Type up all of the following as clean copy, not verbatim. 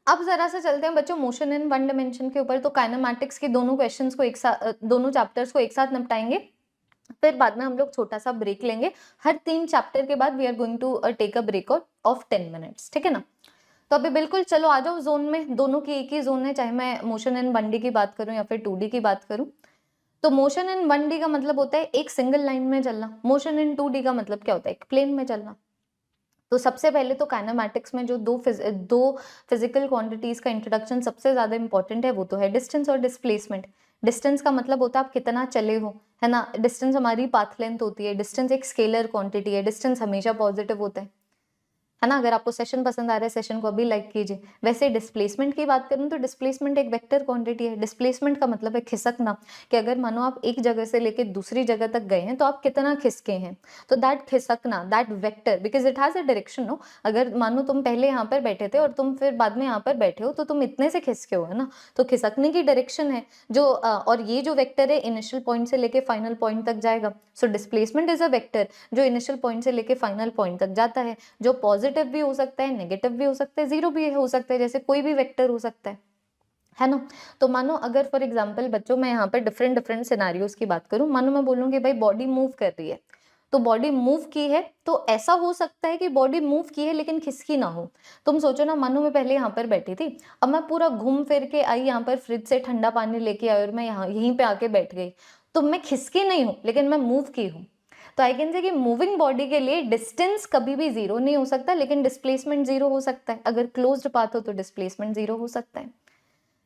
अब जरा सा चलते हैं बच्चों मोशन इन वन डायमेंशन के ऊपर। तो काइनेमैटिक्स के दोनों क्वेश्चंस को एक साथ, दोनों चैप्टर्स को एक साथ निपटाएंगे, फिर बाद में हम लोग छोटा सा ब्रेक लेंगे। हर 3 चैप्टर के बाद we are going to take a break of 10 minutes, ठीक है ना। तो अभी बिल्कुल चलो आ जाओ जोन में, दोनों की एक ही जोन है, चाहे मैं मोशन इन 1D की बात करूं या फिर 2D की बात करूं। तो मोशन इन 1D का मतलब होता है एक सिंगल लाइन में चलना, मोशन इन 2D का मतलब क्या होता है, एक प्लेन में चलना। तो सबसे पहले तो काइनेमैटिक्स में जो दो फिजिकल क्वांटिटीज का इंट्रोडक्शन सबसे ज्यादा इंपॉर्टेंट है, वो तो है डिस्टेंस और डिस्प्लेसमेंट। डिस्टेंस का मतलब होता है आप कितना चले हो, है ना। डिस्टेंस हमारी पाथ लेंथ होती है, डिस्टेंस एक स्केलर क्वांटिटी है, डिस्टेंस हमेशा पॉजिटिव होता है ना। अगर आपको सेशन पसंद आ रहा है सेशन को अभी लाइक कीजिए। वैसे डिस्प्लेसमेंट की बात करूं तो डिस्प्लेसमेंट एक वेक्टर क्वांटिटी है। डिस्प्लेसमेंट का मतलब है खिसकना, कि अगर मानो आप एक जगह से लेके दूसरी जगह तक गए हैं तो आप कितना खिसके हैं। तो दैट खिसकना, that vector, because it has a direction no. अगर मानो तुम पहले यहाँ पर बैठे थे और तुम फिर बाद में यहाँ पर बैठे हो तो तुम इतने से खिसके हो, है ना। तो खिसकने की डायरेक्शन है जो और ये जो वेक्टर है इनिशियल पॉइंट से लेके फाइनल पॉइंट तक जाएगा। So displacement is a vector जो इनिशियल पॉइंट से लेके फाइनल पॉइंट तक जाता है, जो पॉजिटिव भी हो सकता है, नेगेटिव भी हो सकता है, जीरो भी हो सकता है, जैसे कोई भी वेक्टर हो सकता है ना। तो मानो अगर फॉर एग्जांपल बच्चों मैं यहाँ पर डिफरेंट डिफरेंट सिनारियोज की बात करूं, मानो मैं बोलूँ कि भाई बॉडी मूव कर रही है, तो बॉडी मूव की है, तो ऐसा हो सकता है कि बॉडी मूव की है लेकिन खिसकी ना हो। तुम सोचो ना, मानो मैं पहले यहाँ पर बैठी थी, अब मैं पूरा घूम फिर के आई यहाँ पर, फ्रिज से ठंडा पानी लेके आई और मैं यहाँ यहीं पे आके बैठ गई, तो मैं खिसकी नहीं हूँ लेकिन मैं मूव की हूँ। तो आई कैन से कि मूविंग बॉडी के लिए डिस्टेंस कभी भी जीरो नहीं हो सकता, लेकिन डिस्प्लेसमेंट जीरो हो सकता है। अगर क्लोज्ड पाथ हो तो डिस्प्लेसमेंट जीरो हो सकता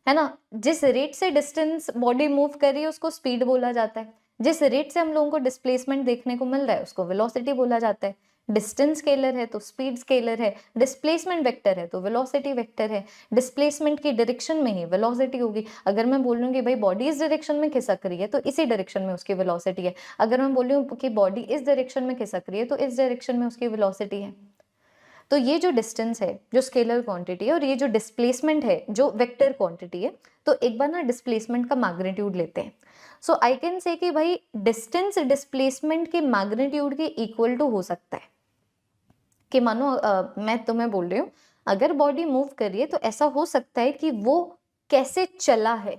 है ना। जिस रेट से डिस्टेंस बॉडी मूव कर रही है उसको स्पीड बोला जाता है। जिस रेट से हम लोगों को डिस्प्लेसमेंट देखने को मिल रहा है उसको वेलोसिटी बोला जाता है। डिस्टेंस स्केलर है तो स्पीड स्केलर है, डिस्प्लेसमेंट वेक्टर है तो वेलोसिटी वेक्टर है। डिस्प्लेसमेंट की डायरेक्शन में ही वेलोसिटी होगी। अगर मैं बोल रही हूँ कि भाई बॉडी इस डायरेक्शन में खिसक रही है तो इसी डायरेक्शन में उसकी वेलोसिटी है। अगर मैं बोल रही हूँ कि बॉडी इस डायरेक्शन में खिसक रही है तो इस डायरेक्शन में उसकी वेलोसिटी है। तो ये जो डिस्टेंस है जो स्केलर क्वांटिटी है और ये जो डिस्प्लेसमेंट है जो वेक्टर क्वांटिटी है, तो एक बार ना डिस्प्लेसमेंट का मैग्नीट्यूड लेते हैं। सो आई कैन से कि भाई डिस्टेंस डिस्प्लेसमेंट के मैग्नीट्यूड के इक्वल टू हो सकता है। कि मानो मैं तुम्हें बोल रही हूँ अगर बॉडी मूव कर रही है तो ऐसा हो सकता है कि वो कैसे चला है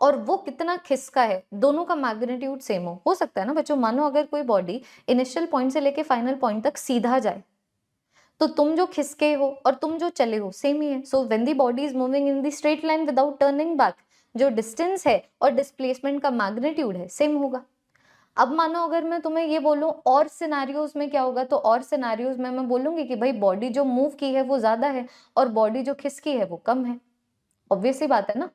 और वो कितना खिसका है, दोनों का मैग्नीट्यूड सेम हो सकता है ना बच्चों। मानो अगर कोई बॉडी इनिशियल पॉइंट से लेके फाइनल पॉइंट तक सीधा जाए तो तुम जो खिसके हो और तुम जो चले हो सेम ही है। So when the body is moving in the straight line without turning back, जो डिस्टेंस है और डिस्प्लेसमेंट का मैग्नीट्यूड है सेम होगा। अब मानो अगर मैं तुम्हें ये बोलूं और सिनारियोज में क्या होगा, तो और सिनारियोज में मैं बोलूंगी कि भाई बॉडी जो मूव की है वो ज्यादा है और बॉडी जो खिसकी है वो कम है। ऑब्वियस सी बात है ना।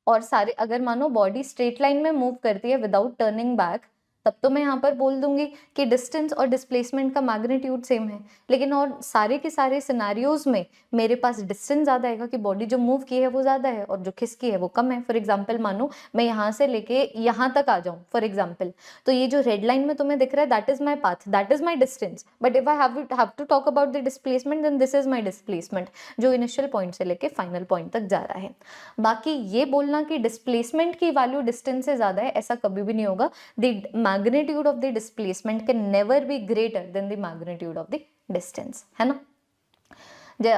और सारे अगर मानो बॉडी स्ट्रेट लाइन में मूव करती है विदाउट टर्निंग बैक, तब तो मैं यहाँ पर बोल दूंगी कि डिस्टेंस और डिस्प्लेसमेंट का मैग्नीट्यूड सेम है। लेकिन और सारे के सारे सिनारियोज में मेरे पास डिस्टेंस ज्यादा आएगा कि बॉडी जो मूव की है वो ज्यादा है और जो खिसकी है वो कम है। फॉर एग्जाम्पल मानो मैं यहाँ से लेके यहाँ तक आ जाऊँ फॉर एग्जाम्पल, तो ये जो रेड लाइन में तुम्हें दिख रहा है that is my path, that is my distance. But if I have to talk about the displacement then this is my displacement, जो इनिशियल पॉइंट से लेके फाइनल पॉइंट तक जा रहा है। बाकी ये बोलना कि डिस्प्लेसमेंट की वैल्यू डिस्टेंस से ज्यादा है, ऐसा कभी भी नहीं होगा। The magnitude of the displacement can never be greater than the magnitude of the distance, है ना।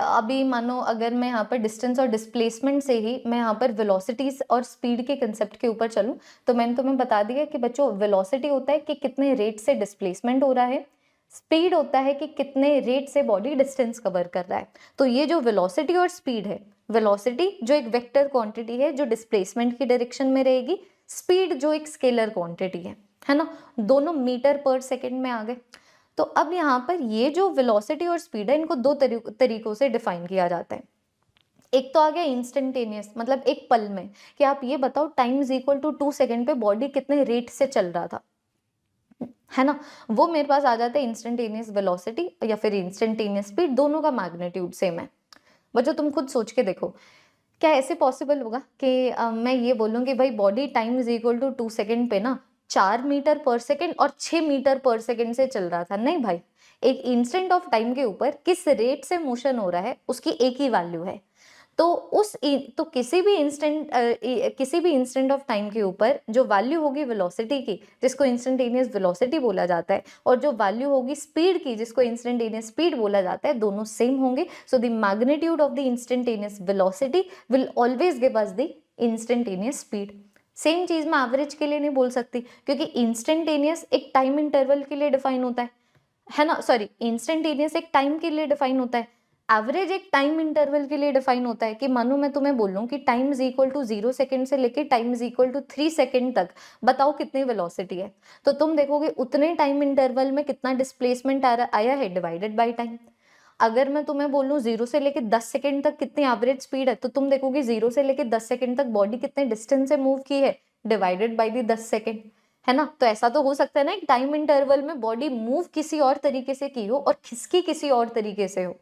अभी मानो अगर मैं यहाँ पर डिस्टेंस और डिस्प्लेसमेंट से ही मैं यहाँ पर वेलोसिटीज और स्पीड के कंसेप्ट के ऊपर चलूँ, तो मैंने तुम्हें बता दिया कि बच्चों वेलोसिटी होता है कि कितने रेट से डिस्प्लेसमेंट हो रहा है, स्पीड होता है कि कितने रेट से बॉडी डिस्टेंस कवर कर रहा है। तो ये जो वेलोसिटी और स्पीड है, वेलोसिटी जो एक वेक्टर क्वांटिटी है जो डिस्प्लेसमेंट की डायरेक्शन में रहेगी, स्पीड जो एक स्केलर क्वांटिटी है ना। दोनों मीटर पर सेकेंड में आ गए। तो अब यहाँ पर ये जो वेलोसिटी और स्पीड है इनको दो तरीकों से डिफाइन किया जाता है। एक तो आ गया इंस्टेंटेनियस, मतलब एक पल में, कि आप ये बताओ time is equal to 2 second पे बॉडी कितने रेट से चल रहा था, है ना। वो मेरे पास आ जाता है इंस्टेंटेनियस वेलोसिटी या फिर इंस्टेंटेनियस स्पीड, दोनों का मैग्नीट्यूड सेम है। बच्चों तुम खुद सोच के देखो, क्या ऐसे पॉसिबल होगा कि मैं ये बोलूँ कि भाई body time is equal to 2 second पे ना 4 मीटर पर सेकेंड और 6 मीटर पर सेकेंड से चल रहा था? नहीं भाई, एक इंस्टेंट ऑफ टाइम के ऊपर किस रेट से मोशन हो रहा है उसकी एक ही वैल्यू है। तो तो किसी भी इंस्टेंट ऑफ टाइम के ऊपर जो वैल्यू होगी वेलोसिटी की, जिसको इंस्टेंटेनियस वेलोसिटी बोला जाता है, और जो वैल्यू होगी स्पीड की, जिसको इंस्टेंटेनियस स्पीड बोला जाता है, दोनों सेम होंगे. So the magnitude of the instantaneous velocity will always give us the instantaneous speed. Same चीज मैं एवरेज के लिए नहीं बोल सकती, क्योंकि इंस्टेंटेनियस एक टाइम इंटरवल के लिए डिफाइन होता है ना. सॉरी, इंस्टेंटेनियस एक टाइम के लिए डिफाइन होता है, एवरेज एक टाइम इंटरवल के लिए डिफाइन होता है. कि मानो मैं तुम्हें बोलूं कि time is equal to 0 second से लेके time is equal to 3 second तक, बताओ कितनी वेलोसिटी है. तो तुम देखोगे उतने टाइम इंटरवल में कितना डिस्प्लेसमेंट आया है डिवाइडेड बाय टाइम. अगर मैं तुम्हें बोलूं 0 से लेके 10 सेकेंड तक कितनी एवरेज स्पीड है, तो तुम देखोगे 0 से लेके 10 सेकेंड तक बॉडी कितने डिस्टेंस से मूव की है डिवाइडेड बाय द 10 सेकेंड, है ना. तो ऐसा तो हो सकता है ना, एक टाइम इंटरवल में बॉडी मूव किसी और तरीके से की हो और खिसकी किसी और तरीके से हो,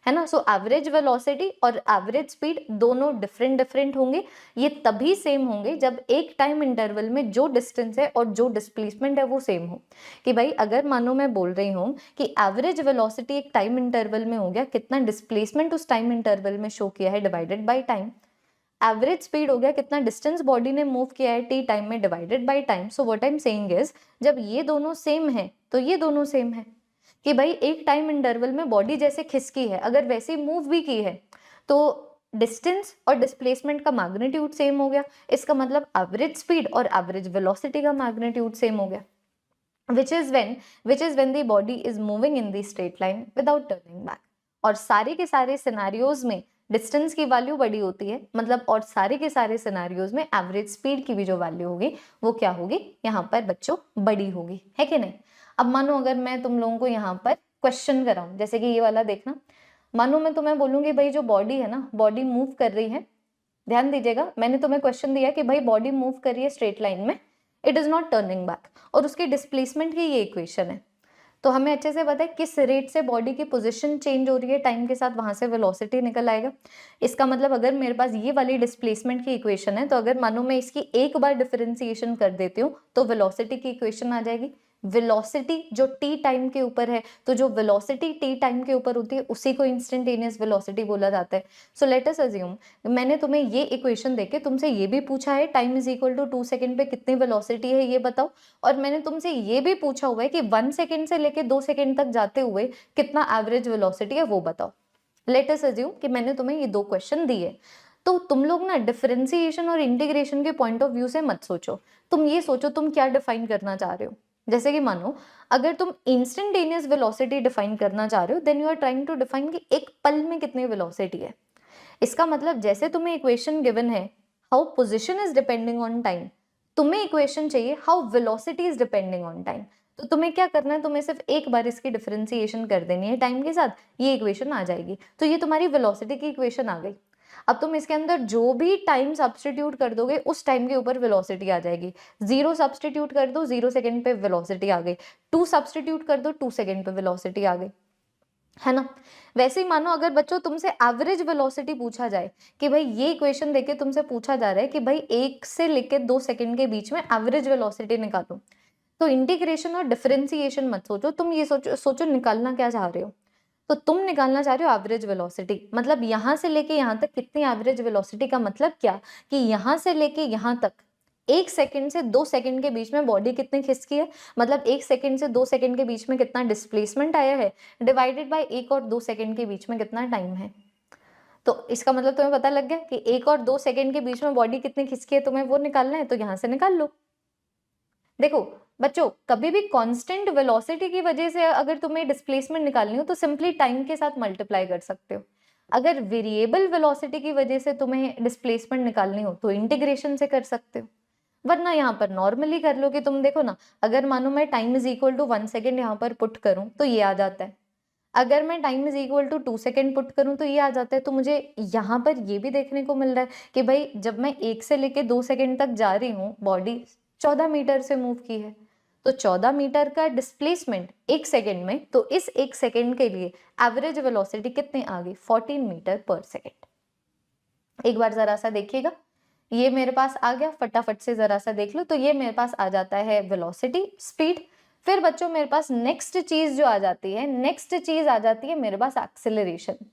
है ना. सो एवरेज वेलोसिटी और एवरेज स्पीड दोनों डिफरेंट होंगे. ये तभी सेम होंगे जब एक टाइम इंटरवल में जो डिस्टेंस है और जो डिस्प्लेसमेंट है वो सेम हो. कि भाई अगर मानो मैं बोल रही हूँ कि एवरेज वेलोसिटी एक टाइम इंटरवल में हो गया, कितना डिस्प्लेसमेंट उस टाइम इंटरवल में शो किया है divided by time. Average speed हो गया कितना डिस्टेंस बॉडी ने मूव किया है टी टाइम में divided by time. So what I am saying is, जब ये दोनों सेम है तो ये दोनों सेम है. कि भाई एक टाइम इंटरवल में बॉडी जैसे खिसकी है, अगर वैसे मूव भी की है, तो डिस्टेंस और डिस्प्लेसमेंट का मैग्नीट्यूड सेम हो गया. इसका मतलब एवरेज स्पीड और एवरेज वेलोसिटी का मैग्नीट्यूड सेम हो गया. which is when the body is moving in the straight line without turning back. और सारे के सारे सिनेरियोज में डिस्टेंस की वैल्यू बड़ी होती है, मतलब और सारे के सारे सिनेरियोज में एवरेज स्पीड की भी जो वैल्यू होगी वो क्या होगी, यहाँ पर बच्चों बड़ी होगी, है कि नहीं. अब मानो अगर मैं तुम लोगों को यहाँ पर क्वेश्चन कराऊं, जैसे कि ये वाला देखना. मानो मैं तुम्हें बोलूंगी भाई जो बॉडी है ना, बॉडी मूव कर रही है. ध्यान दीजिएगा, मैंने तुम्हें क्वेश्चन दिया कि भाई बॉडी मूव कर रही है स्ट्रेट लाइन में, it is not turning back, और उसकी डिस्प्लेसमेंट की ये इक्वेशन है. तो हमें अच्छे से पता है किस रेट से बॉडी की पोजीशन चेंज हो रही है टाइम के साथ, वहां से वेलोसिटी निकल आएगा. इसका मतलब अगर मेरे पास ये वाली डिस्प्लेसमेंट की इक्वेशन है, तो अगर मानो मैं इसकी एक बार डिफरेंशिएशन कर देती हूँ तो वेलोसिटी की इक्वेशन आ जाएगी. वेलोसिटी जो टी टाइम के ऊपर है, तो जो वेलोसिटी टी टाइम के ऊपर होती है उसी को इंस्टेंटेनियस वेलोसिटी बोला जाता है. सो लेट अस अज्यूम मैंने तुम्हें ये इक्वेशन देके तुमसे ये भी पूछा है time is equal to 2 second पे कितनी वेलोसिटी है ये बताओ, और मैंने तुमसे ये भी पूछा हुआ है कि 1 सेकेंड से लेके 2 सेकेंड तक जाते हुए कितना एवरेज वेलोसिटी है वो बताओ. लेट अस अज्यूम कि मैंने तुम्हें ये दो क्वेश्चन दिए. तो तुम लोग ना डिफरेंशिएशन और इंटीग्रेशन के पॉइंट ऑफ व्यू से मत सोचो, तुम ये सोचो तुम क्या डिफाइन करना चाह रहे हो. जैसे कि मानो अगर तुम इंस्टेंटेनियस वेलोसिटी डिफाइन करना चाह रहे हो, then you are trying to define कि एक पल में कितनी वेलोसिटी है. इसका मतलब जैसे तुम्हें इक्वेशन गिवन है how position is depending on time, तुम्हें इक्वेशन चाहिए how velocity is depending on time. तो तुम्हें क्या करना है, तुम्हें सिर्फ एक बार इसकी डिफरेंशिएशन कर देनी है टाइम के साथ, ये इक्वेशन आ जाएगी. तो ये तुम्हारी वेलोसिटी की इक्वेशन आ गई. अब तुम इसके अंदर जो भी टाइम सब्सटीट्यूट कर दोगे उस टाइम के ऊपर वेलोसिटी आ जाएगी. 0 सब्सटीट्यूट कर दो 0 सेकेंड पे वेलोसिटी आ गई, 2 सब्सटीट्यूट कर दो 2 सेकेंड पे वेलोसिटी आ गई, है ना. वैसे ही मानो अगर बच्चों तुमसे एवरेज वेलोसिटी पूछा जाए कि भाई ये इक्वेशन देके तुमसे पूछा जा रहा है कि भाई 1 से लेके 2 सेकेंड के बीच में एवरेज वेलोसिटी निकालो, तो इंटीग्रेशन और डिफरेंशिएशन मत सोचो, तुम ये सोचो निकालना क्या चाह रहे हो. तो तुम निकालना चाह रहे हो एवरेज वेलोसिटी, मतलब यहाँ से लेके यहाँ तक कितनी एवरेज वेलोसिटी का मतलब क्या, कि यहाँ से लेके यहाँ तक 1 सेकेंड से 2 सेकेंड के बीच में बॉडी कितनी खिसकी है, मतलब 1 सेकेंड से 2 सेकेंड के बीच में कितना डिस्प्लेसमेंट आया है डिवाइडेड बाय 1 और 2 सेकेंड के बीच में कितना टाइम है. तो इसका मतलब तुम्हें पता लग गया कि 1 और 2 सेकेंड के बीच में बॉडी कितनी खिसकी है, तुम्हें वो निकालना है, तो यहाँ से निकाल लो. देखो बच्चों, कभी भी कांस्टेंट वेलोसिटी की वजह से अगर तुम्हें डिस्प्लेसमेंट निकालनी हो तो सिंपली टाइम के साथ मल्टीप्लाई कर सकते हो. अगर वेरिएबल वेलोसिटी की वजह से तुम्हें डिस्प्लेसमेंट निकालनी हो तो इंटीग्रेशन से कर सकते हो, वरना यहाँ पर नॉर्मली कर लो. कि तुम देखो ना, अगर मानो मैं time is equal to 1 second यहाँ पर पुट करूँ तो ये आ जाता है, अगर मैं time is equal to 2 second put करूँ तो ये आ जाता है. तो मुझे यहाँ पर ये भी देखने को मिल रहा है कि भाई जब मैं 1 से लेके 2 सेकेंड तक जा रही हूँ, बॉडी 14 मीटर से मूव की है, तो 14 मीटर का डिस्प्लेसमेंट 1 सेकेंड में, तो इस 1 सेकेंड के लिए एवरेज वेलोसिटी कितनी आ गई, 14 मीटर पर सेकेंड. एक बार जरा सा देखिएगा, ये मेरे पास आ गया, फटाफट से जरा सा देख लो. तो ये मेरे पास आ जाता है वेलोसिटी, स्पीड. फिर बच्चों मेरे पास नेक्स्ट चीज जो आ जाती है, नेक्स्ट चीज आ जाती है मेरे पास एक्सेलरेशन.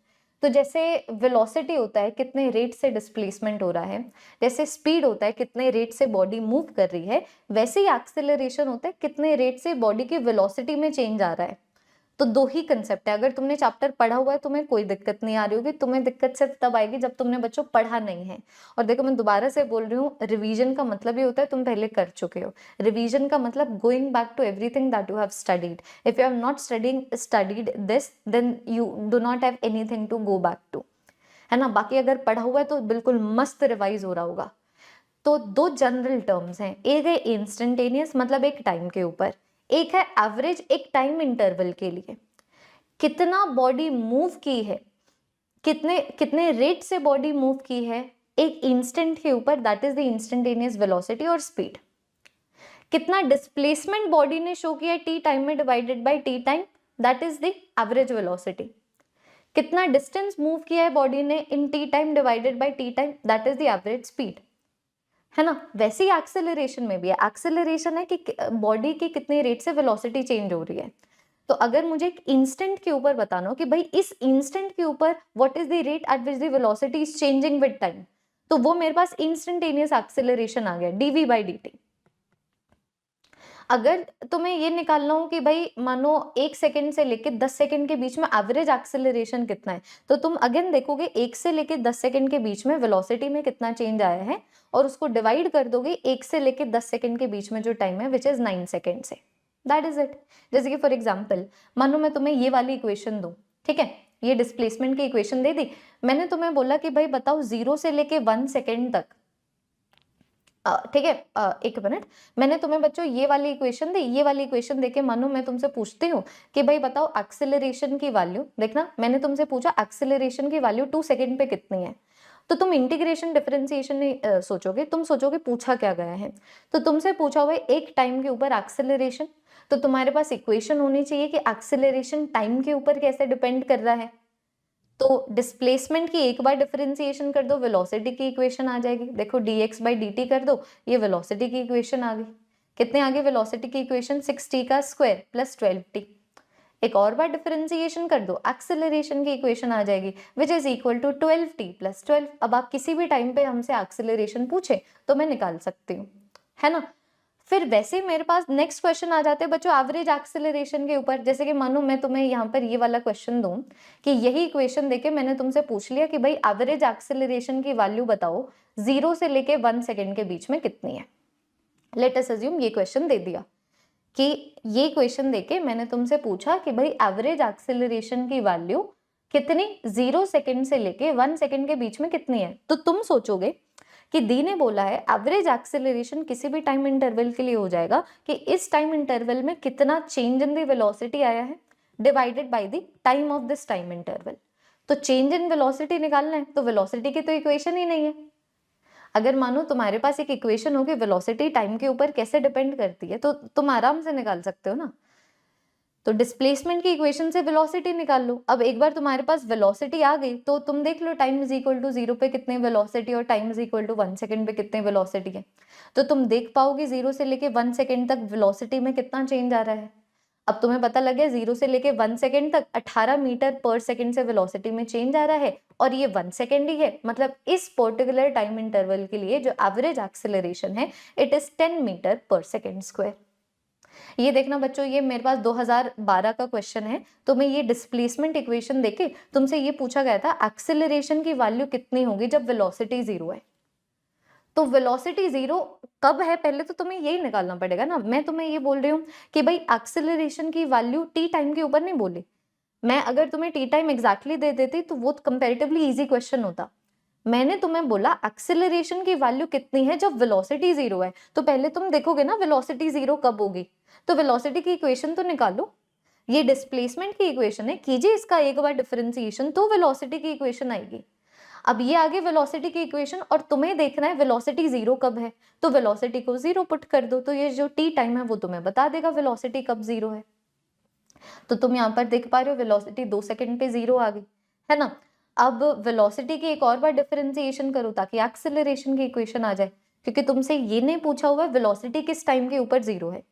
तो जैसे वेलोसिटी होता है कितने रेट से डिस्प्लेसमेंट हो रहा है, जैसे स्पीड होता है कितने रेट से बॉडी मूव कर रही है, वैसे ही एक्सेलरेशन होता है कितने रेट से बॉडी की वेलोसिटी में चेंज आ रहा है। तो दो ही कंसेप्ट है। अगर तुमने चैप्टर पढ़ा हुआ है तुम्हें कोई दिक्कत नहीं आ रही होगी, तुम्हें दिक्कत सिर्फ तब आएगी जब तुमने बच्चों पढ़ा नहीं है। और देखो मैं दोबारा से बोल रही हूँ, रिवीजन का मतलब ये होता है तुम पहले कर चुके हो। रिवीजन का मतलब going back to everything that you have studied. If you have not studied this then you do not have anything to go back to, है ना। बाकी अगर पढ़ा हुआ है तो बिल्कुल मस्त रिवाइज हो रहा होगा। तो दो जनरल टर्म्स हैं, एक है इंस्टेंटेनियस मतलब एक टाइम के ऊपर, एक है एवरेज एक टाइम इंटरवल के लिए। कितना बॉडी मूव की है, कितने कितने रेट से बॉडी मूव की है एक इंस्टेंट के ऊपर, that is the instantaneous velocity और स्पीड। कितना डिस्प्लेसमेंट बॉडी ने शो किया टी टाइम में divided by T time, that is the average velocity. कितना डिस्टेंस मूव किया है बॉडी ने in T time divided by T time, that is the average speed, है ना। वैसे ही एक्सेलरेशन में भी है, एक्सेलरेशन है कि बॉडी की कितने रेट से वेलोसिटी चेंज हो रही है। तो अगर मुझे एक इंस्टेंट के ऊपर बताना हो कि भाई इस इंस्टेंट के ऊपर what is the rate at which the velocity is changing with time, तो वो मेरे पास इंस्टेंटेनियस एक्सेलरेशन आ गया डीवी बाई डी टी। अगर तुम्हें ये निकालना हो कि भाई मानो 1 सेकंड से लेके 10 सेकंड के बीच में एवरेज एक्सेलरेशन कितना है, तो तुम अगेन देखोगे 1 से लेके 10 सेकंड के बीच में वेलोसिटी में कितना चेंज आया है और उसको डिवाइड कर दोगे 1 से लेके 10 सेकंड के बीच में जो टाइम है विच इज 9 सेकंड से, दैट इज इट। जैसे कि फॉर एग्जाम्पल मानो मैं तुम्हें ये वाली इक्वेशन दूं, ठीक है, ये डिस्प्लेसमेंट की इक्वेशन दे दी, मैंने तुम्हें बोला कि भाई बताओ 0 से लेके 1 सेकेंड तक, ठीक है, एक मिनट, मैंने तुम्हें बच्चों ये वाली इक्वेशन दी, ये वाली इक्वेशन देके मानो मैं तुमसे पूछती हूँ कि भाई बताओ एक्सेलरेशन की वैल्यू, देखना मैंने तुमसे पूछा एक्सेलरेशन की वैल्यू 2 सेकंड पे कितनी है, तो तुम इंटीग्रेशन डिफरेंशिएशन नहीं सोचोगे, तुम सोचोगे पूछा क्या गया है। तो तुमसे पूछा हुआ है एक टाइम के ऊपर एक्सेलरेशन, तो तुम्हारे पास इक्वेशन होनी चाहिए कि एक्सेलरेशन टाइम के ऊपर कैसे डिपेंड कर रहा है। तो डिस्प्लेसमेंट की एक बार डिफरेंशिएशन कर दो, वेलोसिटी की इक्वेशन आ जाएगी। देखो dx बाई dt कर दो, ये वेलोसिटी की इक्वेशन आ गई। कितने आगे वेलोसिटी की इक्वेशन 6t का स्क्वायर प्लस 12t। एक और बार डिफरेंशिएशन कर दो, एक्सेलरेशन की इक्वेशन आ जाएगी which is equal to 12t plus 12। अब आप किसी भी टाइम पे हमसे एक्सेलरेशन पूछे तो मैं निकाल सकती हूँ, है ना। फिर वैसे मेरे पास नेक्स्ट क्वेश्चन आ जाते हैं बच्चों एवरेज एक्सेलरेशन के ऊपर। जैसे कि मानो मैं तुम्हें यहाँ पर ये वाला क्वेश्चन दूं कि यही इक्वेशन देके मैंने तुमसे पूछ लिया कि भाई एवरेज एक्सेलरेशन की वैल्यू बताओ 0 से लेके 1 सेकेंड के बीच में कितनी है। लेट अस अज्यूम ये क्वेश्चन दे दिया कि ये क्वेश्चन देके मैंने तुमसे पूछा कि भाई एवरेज एक्सेलरेशन की वैल्यू कितनी 0 सेकेंड से लेके 1 सेकेंड के बीच में कितनी है। तो तुम सोचोगे कि दी ने बोला है एवरेज एक्सेलरेशन किसी भी टाइम इंटरवल के लिए हो जाएगा कि इस टाइम इंटरवल में कितना चेंज इन द वेलोसिटी आया है divided by the time of this time interval. तो चेंज इन वेलोसिटी निकालना है, तो वेलोसिटी की तो इक्वेशन ही नहीं है। अगर मानो तुम्हारे पास एक इक्वेशन हो कि वेलोसिटी टाइम के ऊपर कैसे डिपेंड करती है, तो तुम आराम से निकाल सकते हो ना। तो डिस्प्लेसमेंट की इक्वेशन से वेलोसिटी निकाल लो। अब एक बार तुम्हारे पास वेलोसिटी आ गई तो तुम देख लो टाइम इज इक्वल टू 0 पे कितने वेलोसिटी और time is equal to 1 second पे कितने वेलोसिटी है। तो तुम देख पाओगे 0 से लेके 1 सेकंड तक वेलोसिटी में कितना चेंज आ रहा है। अब तुम्हें पता लग गया 0 से लेके 1 सेकंड तक 18 मीटर पर सेकंड से वेलोसिटी में चेंज आ रहा है और ये 1 सेकंड ही है। मतलब इस पर्टिकुलर टाइम इंटरवल के लिए जो एवरेज एक्सेलरेशन है इट इज 10 मीटर पर सेकंड स्क्वायर। ये देखना बच्चों, ये मेरे पास 2012 का क्वेश्चन है। तो मैं ये डिस्प्लेसमेंट इक्वेशन देके तुमसे ये पूछा गया था एक्सेलरेशन की वैल्यू कितनी होगी जब वेलोसिटी 0 है। तो वेलोसिटी 0 कब है पहले तो तुम्हें यही निकालना पड़ेगा ना। मैं तुम्हें ये बोल रही हूँ कि भाई एक्सेलरेशन की वैल्यू टी टाइम के ऊपर नहीं बोली। मैं अगर तुम्हें टी टाइम एग्जैक्टली दे देती तो वो कंपैरेटिवली इजी क्वेश्चन होता। मैंने तुम्हें बोला एक्सेलरेशन की वैल्यू कितनी है जब वेलोसिटी 0 है। तो पहले तुम देखोगे ना वेलोसिटी 0 कब होगी, तो वेलोसिटी की इक्वेशन तो निकालो। ये डिस्प्लेसमेंट की इक्वेशन है, कीजिए इसका एक बार डिफरेंशिएशन तो वेलोसिटी की इक्वेशन आएगी। अब ये आगे वेलोसिटी की इक्वेशन और तुम्हें देखना है वेलोसिटी 0 कब है, तो वेलोसिटी को 0 पुट कर दो तो ये जो टी टाइम है वो तुम्हें बता देगा वेलोसिटी कब 0 है। तो तुम यहाँ पर देख पा रहे हो वेलोसिटी 2 सेकंड पे 0 आ गई, है ना। अब वेलोसिटी की एक और बार डिफरेंशिएशन करो ताकि एक्सेलरेशन की इक्वेशन आ जाए, क्योंकि तुमसे ये नहीं पूछा हुआ है वेलोसिटी किस टाइम के ऊपर 0 है,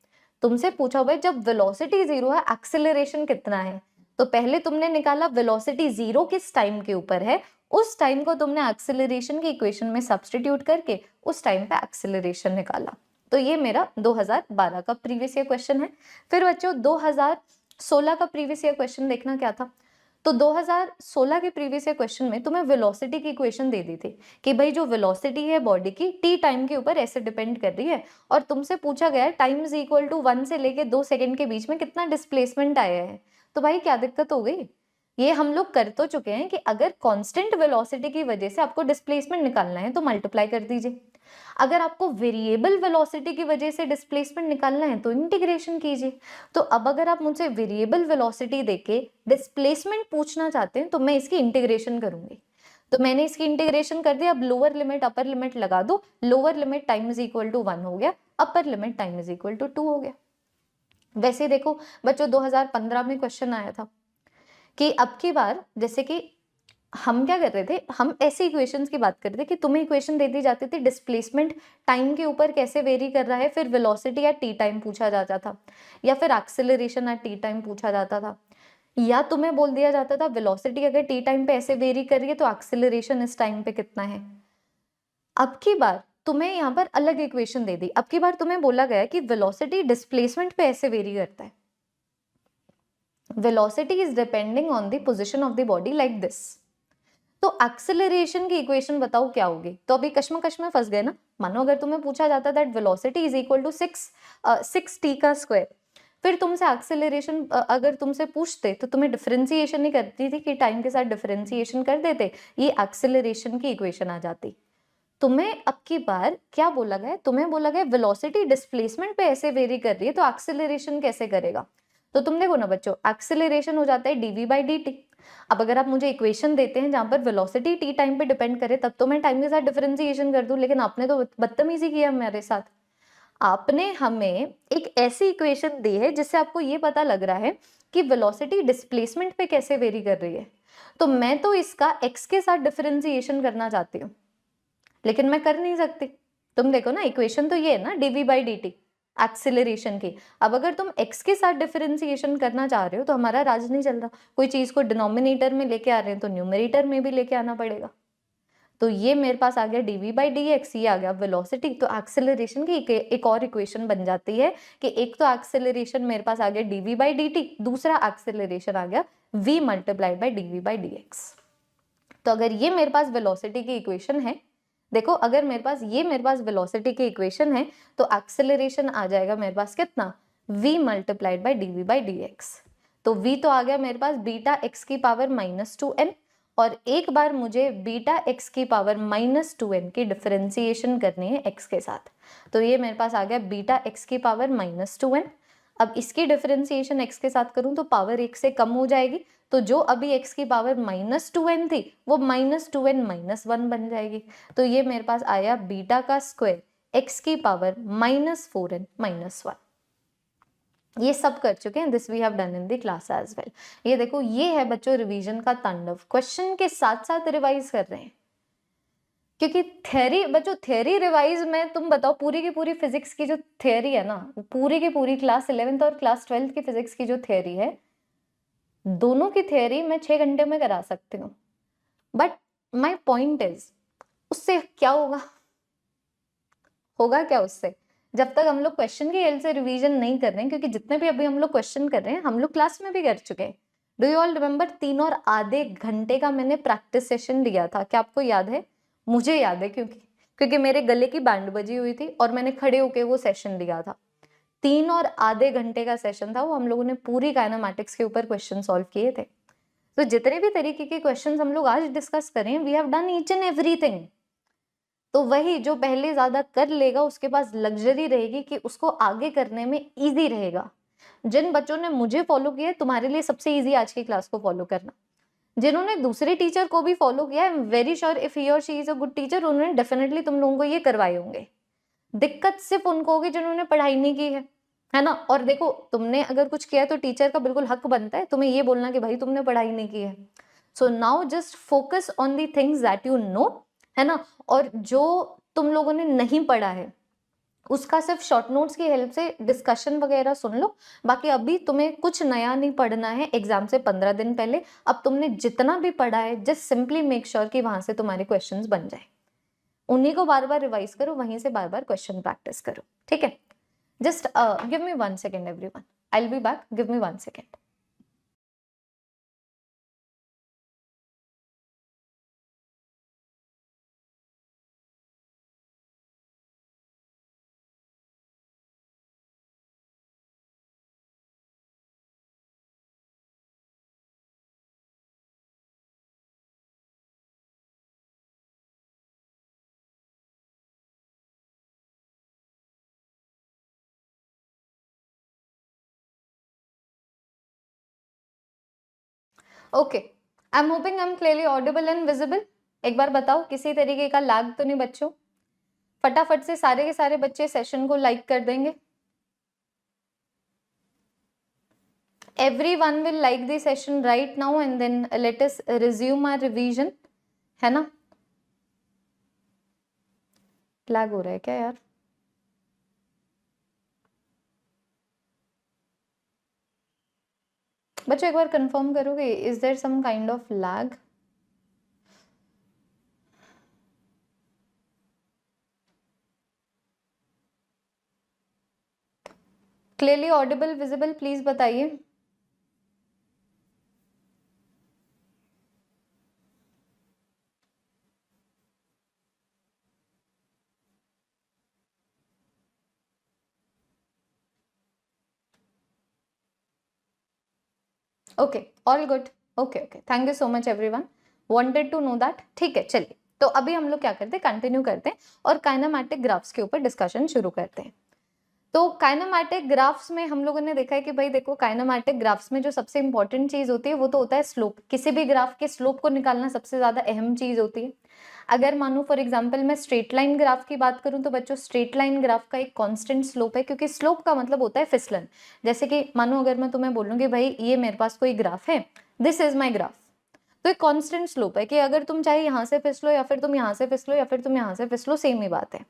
तुमसे पूछा हुआ है जब वेलोसिटी 0 है एक्सेलरेशन कितना है। तो पहले तुमने निकाला वेलोसिटी 0 किस टाइम के ऊपर है, उस टाइम को तुमने एक्सेलरेशन की इक्वेशन में सब्स्टिट्यूट करके उस टाइम पे एक्सेलरेशन निकाला। तो ये मेरा 2012 का प्रीवियस ईयर क्वेश्चन है। फिर बच्चों 2016 का प्रीवियस ईयर क्वेश्चन देखना क्या था। तो 2016 के प्रीवियस ईयर क्वेश्चन में तुम्हें वेलोसिटी की इक्वेशन दे दी थी कि भाई जो वेलोसिटी है बॉडी की टी टाइम के ऊपर ऐसे डिपेंड कर रही है, और तुमसे पूछा गया है टाइम इज इक्वल टू 1 से लेके 2 सेकंड के बीच में कितना डिस्प्लेसमेंट आया है। तो भाई क्या दिक्कत हो गई, ये हम लोग कर तो चुके हैं कि अगर कांस्टेंट वेलोसिटी की वजह से आपको डिस्प्लेसमेंट निकालना है तो मल्टीप्लाई कर दीजिए, अगर आपको वेरिएबल वेलोसिटी की वजह से डिस्प्लेसमेंट निकालना है तो इंटीग्रेशन कीजिए। तो अब अगर आप मुझसे वेरिएबल वेलोसिटी देके डिस्प्लेसमेंट पूछना चाहते हैं तो मैं इसकी इंटीग्रेशन करूंगी। तो मैंने इसकी इंटीग्रेशन कर दिया, अब लोअर लिमिट अपर लिमिट लगा दो, lower limit time is equal to 1 हो गया, upper limit time is equal to 2 हो गया। वैसे देखो बच्चों 2015 में क्वेश्चन आया था कि अब की बार जैसे कि हम क्या कर रहे थे, हम ऐसे इक्वेशंस की बात कर रहे थे कि तुम्हें इक्वेशन दे दी जाती थी डिस्प्लेसमेंट टाइम के ऊपर कैसे वेरी कर रहा है, फिर वेलोसिटी या टी टाइम पूछा जाता था, या फिर एक्सेलरेशन या टी टाइम पूछा जाता था, या तुम्हें बोल दिया जाता था वेलोसिटी अगर टी टाइम पे ऐसे वेरी कर रही है तो एक्सेलरेशन इस टाइम पे कितना है। अब की बार तुम्हें यहाँ पर अलग इक्वेशन दे दी, अब की बार तुम्हें बोला गया कि वेलोसिटी डिस्प्लेसमेंट पे ऐसे वेरी करता है, velocity is depending on the position of the body like this. तो एक्सेलरेशन की इक्वेशन बताओ क्या होगी। तो अभी कश्मकश में फंस गए ना। मानो अगर तुम्हें पूछा जाता that velocity is equal to 6t का स्क्वायर, फिर तुमसे एक्सेलरेशन अगर तुमसे पूछते तो तुम्हें डिफरेंशिएशन नहीं करती थी कि टाइम के साथ डिफरेंशिएशन कर देते, ये एक्सेलरेशन की इक्वेशन आ जाती। तुम्हें अब की बार क्या बोला गया, तुम्हें बोला गया वेलोसिटी डिस्प्लेसमेंट पे ऐसे वेरी कर रही है तो एक्सेलरेशन कैसे करेगा। तो तुम देखो ना बच्चों, एक्सेलरेशन हो जाता है dv बाई dt। अब अगर आप मुझे इक्वेशन देते हैं जहां पर वेलोसिटी टी टाइम पे डिपेंड करे तब तो मैं टाइम के साथ डिफरेंशिएशन कर दूं, लेकिन आपने तो बदतमीजी किया मेरे साथ। आपने हमें एक ऐसी इक्वेशन दी है जिससे आपको ये पता लग रहा है कि वेलोसिटी डिस्प्लेसमेंट पे कैसे वेरी कर रही है, तो मैं तो इसका x के साथ डिफरेंशिएशन करना चाहती हूँ, लेकिन मैं कर नहीं सकती। तुम देखो ना इक्वेशन तो ये है ना dv बाई dt एक्सेलरेशन की। अब अगर तुम x के साथ डिफरेंशिएशन करना चाह रहे हो तो हमारा राज नहीं चल रहा, कोई चीज को डिनोमिनेटर में लेके आ रहे हैं तो न्यूमरेटर में भी लेके आना पड़ेगा। तो ये मेरे पास आ गया dv बाई dx, ये आ गया वेलोसिटी। तो एक्सेलरेशन की एक और इक्वेशन बन जाती है कि एक तो एक्सेलरेशन मेरे पास आ गया dv बाई dt, दूसरा एक्सेलरेशन आ गया v multiplied by dv by dx। तो अगर ये मेरे पास वेलोसिटी की इक्वेशन है, देखो अगर मेरे पास वेलोसिटी की इक्वेशन है तो एक्सेलरेशन आ जाएगा मेरे पास कितना, v multiplied by dv by dx। तो v तो आ गया मेरे पास बीटा x की पावर -2n, और एक बार मुझे बीटा x की पावर -2n की डिफरेंशिएशन करनी है x के साथ, तो ये मेरे पास आ गया बीटा x की पावर -2n। अब इसकी डिफरेंशिएशन x के साथ करूं तो पावर 1 से कम हो जाएगी, तो जो अभी x की पावर -2n थी वो -2n -1 बन जाएगी। तो ये मेरे पास आया बीटा का स्क्वायर x की पावर -4n -1। ये सब कर चुके हैं, this we have done in the class as well. ये देखो ये है बच्चों रिवीजन का तांडव, क्वेश्चन के साथ साथ रिवाइज कर रहे हैं, क्योंकि थ्योरी बच्चों थ्योरी रिवाइज में तुम बताओ पूरी की पूरी फिजिक्स की जो थ्योरी है ना, पूरी की पूरी क्लास 11th और क्लास 12th की फिजिक्स की जो थ्योरी है, दोनों की थ्योरी मैं 6 घंटे में करा सकती हूँ। बट माई पॉइंट इज उससे क्या होगा, होगा क्या उससे, जब तक हम लोग क्वेश्चन की एल से रिवीजन नहीं कर रहे हैं, क्योंकि जितने भी अभी हम लोग क्वेश्चन कर रहे हैं हम लोग क्लास में भी कर चुके हैं। डू यू ऑल रिमेम्बर 3 और आधे घंटे का मैंने प्रैक्टिस सेशन लिया था, क्या आपको याद है? मुझे याद है क्योंकि मेरे गले की बैंड बजी हुई थी और मैंने खड़े होके वो सेशन लिया था। 3 और आधे घंटे का सेशन था वो, हम लोगों ने पूरी काइनेमैटिक्स के ऊपर क्वेश्चन सॉल्व किए थे। तो जितने भी तरीके के क्वेश्चंस हम लोग आज डिस्कस करें, we have done each and everything. तो वही जो पहले ज्यादा कर लेगा उसके पास लग्जरी रहेगी कि उसको आगे करने में इजी रहेगा। जिन बच्चों ने मुझे फॉलो किया तुम्हारे लिए सबसे इजी आज की क्लास को फॉलो करना। जिन्होंने दूसरे टीचर को भी फॉलो किया, I am very sure if he और she is a good teacher, उन्होंने डेफिनेटली तुम लोगों को ये करवाए होंगे। दिक्कत सिर्फ उनको होगी जिन्होंने पढ़ाई नहीं की है ना। और देखो तुमने अगर कुछ किया है तो टीचर का बिल्कुल हक बनता है तुम्हें ये बोलना कि भाई तुमने पढ़ाई नहीं की है। So now just focus on the things that you know, है ना। और जो तुम लोगों ने नहीं पढ़ा है उसका सिर्फ शॉर्ट नोट्स की हेल्प से डिस्कशन वगैरह सुन लो। बाकी अभी तुम्हें कुछ नया नहीं पढ़ना है एग्जाम से 15 दिन पहले। अब तुमने जितना भी पढ़ा है जस्ट सिंपली मेक श्योर कि वहां से तुम्हारे क्वेश्चंस बन जाए, उन्हीं को बार बार रिवाइज करो, वहीं से बार बार क्वेश्चन प्रैक्टिस करो, ठीक है। Just give me 1 second everyone, I will be back, give me 1 second. Okay, I am hoping I am clearly Audible and visible. एक बार बताओ किसी तरीके का लैग तो नहीं बच्चों? फटाफट से सारे के सारे बच्चे सेशन को लाइक कर देंगे। Everyone will like the session right now and then let us resume our revision, है ना? लैग हो रहा है क्या यार? बच्चों एक बार कंफर्म करोगे, is there some kind of lag? Clearly audible visible please बताइए। Okay, all good. Okay okay, thank you so much everyone, wanted to know that. ठीक है, चलिए तो अभी हम लोग क्या करते हैं, कंटिन्यू करते हैं और काइनेमैटिक ग्राफ्स के ऊपर डिस्कशन शुरू करते हैं। तो काइनेमैटिक ग्राफ्स में हम लोगों ने देखा है कि भाई देखो, काइनेमैटिक ग्राफ्स में जो सबसे इंपॉर्टेंट चीज होती है वो तो होता है स्लोप। किसी भी ग्राफ के स्लोप को निकालना सबसे ज्यादा अहम चीज होती है। अगर मानो फॉर एग्जांपल मैं स्ट्रेट लाइन ग्राफ की बात करूं तो बच्चों स्ट्रेट लाइन ग्राफ का एक कांस्टेंट स्लोप है, क्योंकि स्लोप का मतलब होता है फिसलन। जैसे कि मानो अगर मैं तुम्हें बोलूंगी भाई ये मेरे पास कोई ग्राफ है, दिस इज माई ग्राफ, तो एक कांस्टेंट स्लोप है कि अगर तुम चाहे यहाँ से फिसलो या फिर तुम यहाँ से फिसलो या फिर तुम यहाँ से फिसलो, सेम ही बात है।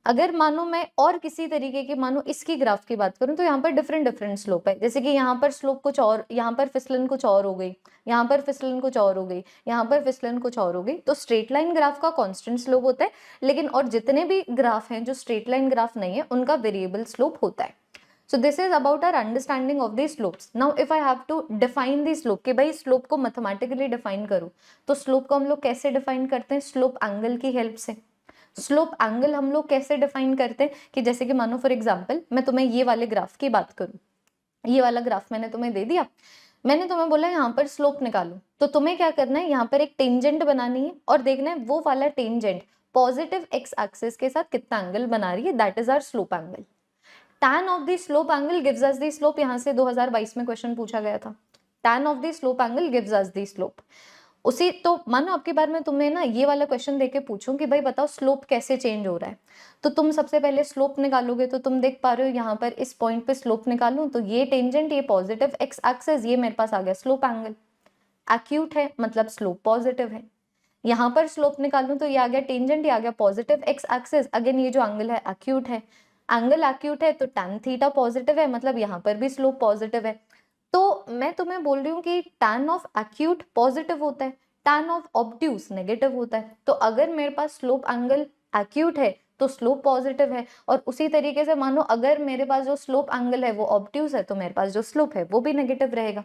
अगर मानो मैं और किसी तरीके की मानो इसकी ग्राफ की बात करूं तो यहाँ पर डिफरेंट डिफरेंट स्लोप है। जैसे कि यहाँ पर स्लोप कुछ और, यहाँ पर फिसलन कुछ और हो गई, यहाँ पर फिसलन कुछ और हो गई, यहाँ पर फिसलन कुछ और हो गई। तो स्ट्रेट लाइन ग्राफ का कांस्टेंट स्लोप होता है, लेकिन और जितने भी ग्राफ हैं जो स्ट्रेट लाइन ग्राफ नहीं है उनका वेरिएबल स्लोप होता है। So this is about our understanding of the slopes. Now if I have to define the slope, कि भाई स्लोप को मैथमेटिकली डिफाइन करूं, तो स्लोप को हम लोग कैसे डिफाइन करते हैं? स्लोप एंगल की हेल्प से। स्लोप एंगल हम लोग कैसे डिफाइन करते हैं कि जैसे कि मानो फॉर एग्जांपल मैं तुम्हें ये वाले ग्राफ की बात करूं, ये वाला ग्राफ मैंने तुम्हें दे दिया, मैंने तुम्हें बोला यहाँ पर स्लोप निकालो, तो तुम्हें क्या करना है, यहाँ पर एक टेंजेंट बनानी है और देखना है वो वाला टेंजेंट पॉजिटिव एक्स एक्सिस के साथ कितना एंगल बना रही है, that is our slope angle. tan of the slope angle gives us the slope, यहाँ से 2022 में क्वेश्चन पूछा गया था। tan of the slope angle gives us the slope। उसी तो मानो आपकी बार में तुम्हें ना ये वाला क्वेश्चन देके पूछूं कि भाई बताओ स्लोप कैसे चेंज हो रहा है, तो तुम सबसे पहले स्लोप निकालोगे। तो तुम देख पा रहे हो यहाँ पर इस पॉइंट पे स्लोप निकालूं तो ये टेंजेंट, ये पॉजिटिव एक्स एक्सिस, ये मेरे पास आ गया स्लोप एंगल। एक्यूट है मतलब स्लोप पॉजिटिव है। यहाँ पर स्लोप निकालूं तो ये आ गया टेंजेंट, ये आ गया पॉजिटिव एक्स एक्सिस, अगेन ये जो एंगल है एक्यूट है। एंगल एक्यूट है तो tan थीटा पॉजिटिव है, मतलब यहाँ पर भी स्लोप पॉजिटिव है। तो मैं तुम्हें बोल रही हूँ कि tan ऑफ एक्यूट पॉजिटिव होता है, tan ऑफ ऑब्ट्यूस नेगेटिव होता है। तो अगर मेरे पास स्लोप एंगल एक्यूट है तो स्लोप पॉजिटिव है, और उसी तरीके से मानो अगर मेरे पास जो स्लोप एंगल है वो ऑब्ट्यूस है तो मेरे पास जो स्लोप है वो भी नेगेटिव रहेगा।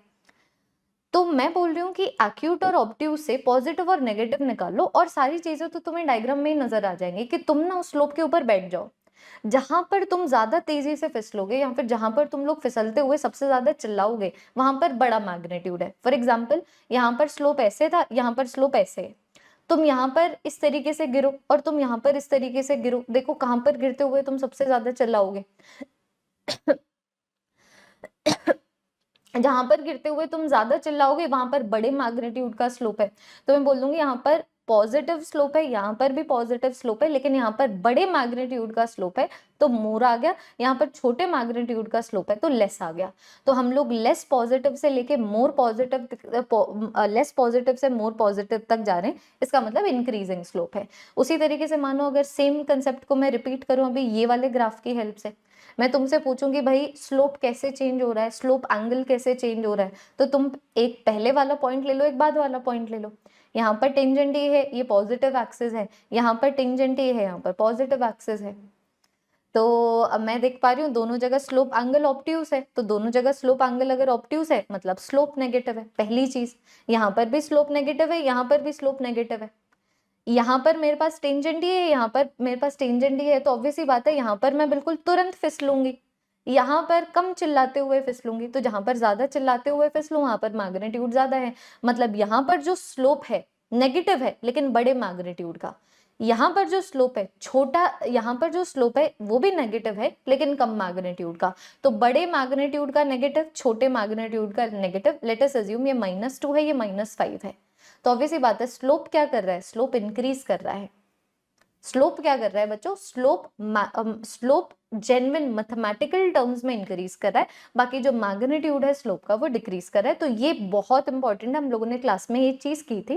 तो मैं बोल रही हूँ कि एक्यूट और ऑब्ट्यूस से पॉजिटिव और नेगेटिव निकालो और सारी चीजें तो तुम्हें डायग्राम में ही नजर आ जाएंगी कि तुम ना उस स्लोप के ऊपर बैठ जाओ। जहां पर तुम ज्यादा तेजी से फिसलोगे या फिर जहां पर तुम लोग फिसलते हुए सबसे ज्यादा चिल्लाओगे वहां पर बड़ा मैग्नीट्यूड है। फॉर एग्जाम्पल यहाँ पर स्लोप ऐसे था, यहाँ पर स्लोप ऐसे है, तुम यहाँ पर इस तरीके से गिरो और तुम यहाँ पर इस तरीके से गिरो, देखो कहां पर गिरते हुए तुम सबसे ज्यादा चिल्लाओगे? जहां पर गिरते हुए तुम ज्यादा चिल्लाओगे वहां पर बड़े मैग्नीट्यूड का स्लोप है। तो मैं बोल दूंगी यहाँ पर पॉजिटिव स्लोप है, यहाँ पर भी पॉजिटिव स्लोप है, लेकिन यहाँ पर बड़े मैग्नीट्यूड का स्लोप है तो मोर आ गया, यहाँ पर छोटे मैग्नीट्यूड का स्लोप है तो लेस आ गया। तो हम लोग लेस पॉजिटिव से लेके मोर पॉजिटिव, लेस पॉजिटिव से मोर पॉजिटिव तक जा रहे हैं, इसका मतलब इंक्रीजिंग स्लोप है। उसी तरीके से मानो अगर सेम कंसेप्ट को मैं रिपीट करूं अभी ये वाले ग्राफ की हेल्प से, मैं तुमसे पूछूंगी भाई स्लोप कैसे चेंज हो रहा है, स्लोप एंगल कैसे चेंज हो रहा है, तो तुम एक पहले वाला पॉइंट ले लो, एक बाद वाला पॉइंट ले लो। यहाँ पर टेंजेंट ये है, ये पॉजिटिव एक्सिस है, यहाँ पर टेंजेंट ये है, यहाँ पर पॉजिटिव एक्सिस है। तो अब मैं देख पा रही हूँ दोनों जगह स्लोप एंगल ऑब्ट्यूज है, तो दोनों जगह स्लोप एंगल अगर ऑब्ट्यूज है मतलब स्लोप नेगेटिव है, पहली चीज। यहाँ पर भी स्लोप नेगेटिव है, यहाँ पर भी स्लोप नेगेटिव है। यहाँ पर मेरे पास टेंजेंट ही है, यहाँ पर मेरे पास टेंजेंट ही है, तो ऑब्वियस ही बात है यहाँ पर मैं बिल्कुल तुरंत फिसलूंगी, यहाँ पर कम चिल्लाते हुए फिसलूंगी। तो जहां पर ज्यादा चिल्लाते हुए फिसलूं वहां पर मैग्नीट्यूड ज्यादा है, मतलब यहाँ पर जो स्लोप है नेगेटिव है लेकिन बड़े मैग्नीट्यूड का, यहाँ पर जो स्लोप है छोटा, यहाँ पर जो स्लोप है वो भी नेगेटिव है लेकिन कम मैग्नीट्यूड का। तो बड़े मैग्नीट्यूड का नेगेटिव, छोटे मैग्नीट्यूड का नेगेटिव। लेट अस अज्यूम ये -2 है, ये -5 है, तो ऑब्वियसली बात है स्लोप क्या कर रहा है, स्लोप इंक्रीज कर रहा है। स्लोप क्या कर रहा है बच्चों, स्लोप जेन्युइन मैथमेटिकल टर्म्स में इंक्रीज कर रहा है, बाकी जो मैग्नीट्यूड है स्लोप का वो डिक्रीज कर रहा है। तो ये बहुत इंपॉर्टेंट है, हम लोगों ने क्लास में ये चीज की थी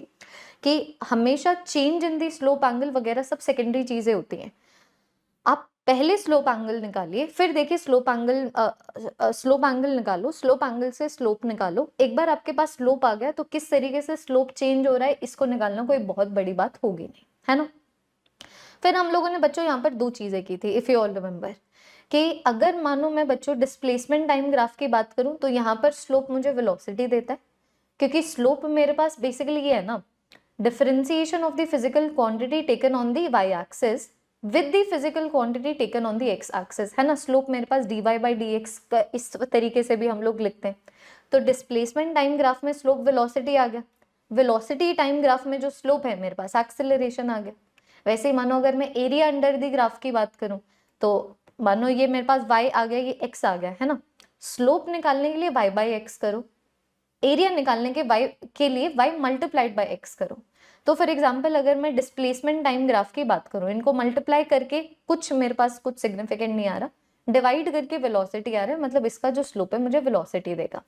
कि हमेशा change in the slope angle वगैरह सब सेकेंडरी चीजें होती हैं। आप पहले स्लोप एंगल निकालिए, फिर देखिए स्लोप एंगल निकालो, स्लोप एंगल से स्लोप निकालो। एक बार आपके पास स्लोप आ गया तो किस तरीके से स्लोप चेंज हो रहा है इसको निकालना कोई बहुत बड़ी बात होगी नहीं, है ना। फिर हम लोगों ने बच्चों यहाँ पर दो चीजें की थी, इफ यू ऑल रिमेम्बर, कि अगर मानो मैं बच्चों डिस्प्लेसमेंट टाइम ग्राफ की बात करूं तो यहाँ पर स्लोप मुझे वेलोसिटी देता है, क्योंकि स्लोप मेरे पास बेसिकली ये है ना, differentiation of the physical quantity taken on the Y axis with the physical quantity taken on the X axis, है ना। स्लोप मेरे पास dy बाई डी एक्स का इस तरीके से भी हम लोग लिखते हैं। तो डिस्प्लेसमेंट टाइम ग्राफ में स्लोप वेलोसिटी आ गया, वेलोसिटी टाइम ग्राफ में जो स्लोप है मेरे पास एक्सेलरेशन आ गया। वैसे ही मानो अगर मैं एरिया अंडर द ग्राफ की बात करूं तो मानो ये मेरे पास y आ गया, ये x आ गया, है ना। स्लोप निकालने के लिए y बाई एक्स करो, एरिया निकालने के लिए y मल्टीप्लाइड बाई एक्स करो। तो फॉर एग्जाम्पल अगर मैं डिस्प्लेसमेंट टाइम ग्राफ की बात करूं, इनको मल्टीप्लाई करके कुछ मेरे पास कुछ सिग्निफिकेंट नहीं आ रहा, डिवाइड करके वेलोसिटी आ रहा है, मतलब इसका जो स्लोप है मुझे वेलोसिटी देगा।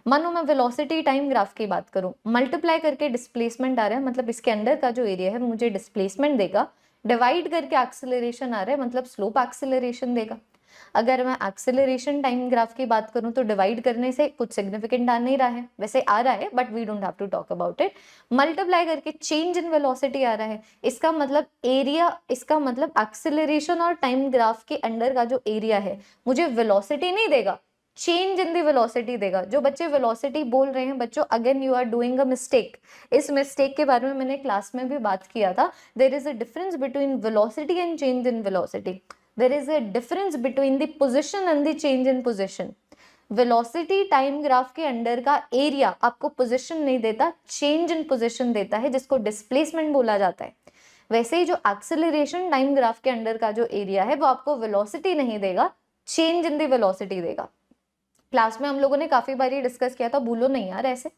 मानो मैं वेलोसिटी टाइम ग्राफ की बात करूं, मल्टीप्लाई करके डिस्प्लेसमेंट आ रहा है, मतलब इसके अंदर का जो एरिया है मुझे डिस्प्लेसमेंट देगा, डिवाइड करके एक्सेलरेशन आ रहा है, मतलब स्लोप एक्सेलरेशन देगा। अगर मैं एक्सेलरेशन टाइम ग्राफ की बात करूं तो डिवाइड करने से कुछ सिग्निफिकेंट आ नहीं रहा है, वैसे आ रहा है but we don't have to talk about it. Multiply करके चेंज इन वेलोसिटी आ रहा है, इसका मतलब एरिया, इसका मतलब एक्सेलरेशन और टाइम ग्राफ के अंडर का जो एरिया है मुझे वेलोसिटी नहीं देगा, चेंज इन दी वेलोसिटी देगा। जो बच्चे वेलोसिटी बोल रहे हैं बच्चों, again you are doing a mistake. इस मिस्टेक के बारे में मैंने क्लास में भी बात किया था। There is a difference between velocity and change in velocity, there is a difference between the position and the change in position. Velocity time graph के अंडर का एरिया आपको पोजीशन नहीं देता, चेंज इन पोजीशन देता है, जिसको displacement बोला जाता है। वैसे ही जो एक्सेलरेशन टाइम ग्राफ के अंडर का जो एरिया है वो आपको वेलोसिटी नहीं देगा, चेंज इन द वेलोसिटी देगा। क्लास में हम लोगों ने काफी बार डिस्कस किया था, भूलो नहीं यार ऐसे।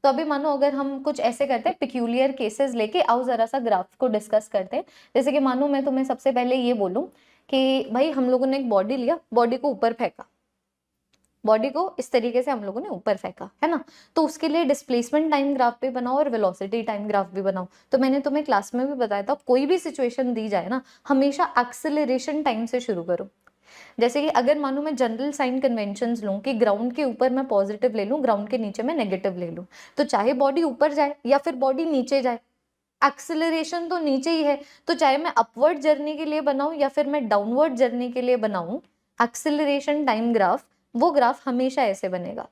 तो अभी मानो अगर हम कुछ ऐसे करते हैं, पिक्यूलियर केसेस लेके आओ जरा सा ग्राफ को डिस्कस करते हैं। जैसे कि मानो मैं तुम्हें सबसे पहले ये बोलूं कि भाई हम लोगों ने एक बॉडी लिया, बॉडी को ऊपर फेंका, बॉडी को इस तरीके से हम लोगों ने ऊपर फेंका, है ना। तो उसके लिए डिस्प्लेसमेंट टाइम ग्राफ भी बनाओ और वेलोसिटी टाइम ग्राफ भी बनाओ। तो मैंने तुम्हें क्लास में भी बताया था, कोई भी सिचुएशन दी जाए ना, हमेशा एक्सेलरेशन टाइम से शुरू करो। जैसे कि अगर मानो मैं जनरल साइन कन्वेंशंस लूं कि ग्राउंड के ऊपर मैं पॉजिटिव ले लूं, ग्राउंड के नीचे मैं नेगेटिव ले लूं, तो चाहे बॉडी ऊपर जाए या फिर बॉडी नीचे जाए, एक्सेलरेशन तो नीचे ही है। तो चाहे मैं अपवर्ड जर्नी के लिए बनाऊं या फिर मैं डाउनवर्ड जर्नी के लिए बनाऊं, एक्सेलरेशन टाइम ग्राफ, वो ग्राफ हमेशा ऐसे बनेगा।